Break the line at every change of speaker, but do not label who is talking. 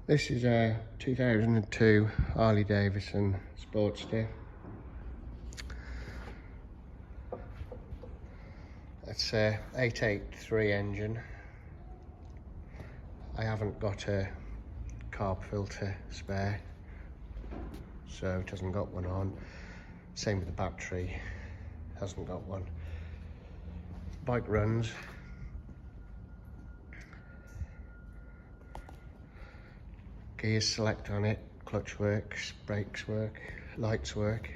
This is a 2002 Harley Davidson Sportster. It's a 883 engine. I haven't got a carb filter spare, so it hasn't got one on. Same with the battery, hasn't got one. Bike runs. Gears select on it, clutch works, brakes work, lights work.